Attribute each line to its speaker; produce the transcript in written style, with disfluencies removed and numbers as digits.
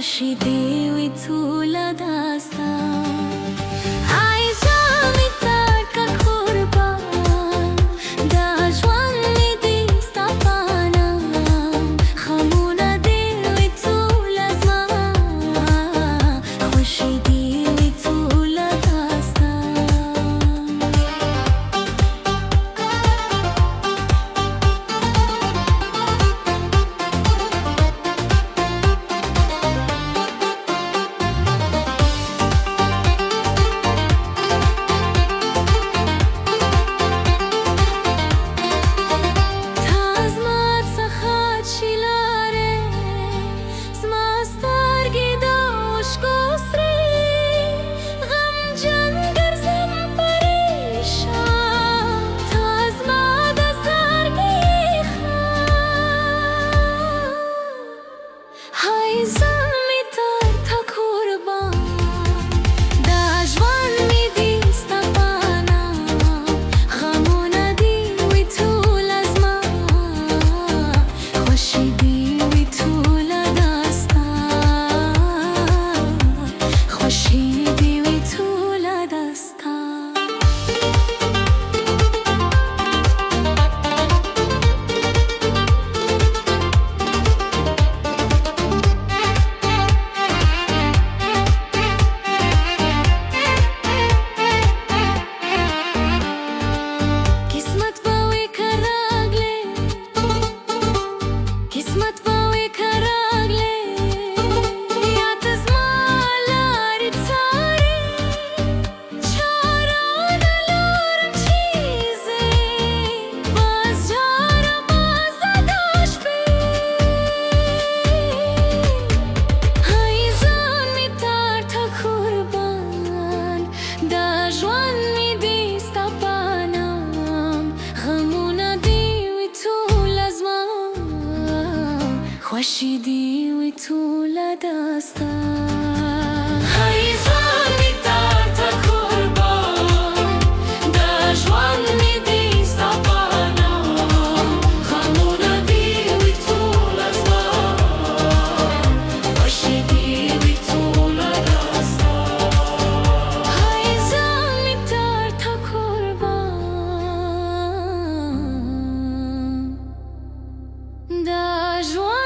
Speaker 1: خورشیدی وی طول دستم عایشم میترک قربان دشوان میدیست پانم خمونه دی وی طول از من خورشیدی وی طول دستم خورشیدی وی طول دستم هیزان میترک قربان دشوان میدیست پانم خمونه دی وی طول از من خورشیدی وی طول دستم هیزان میترک قربان دشوان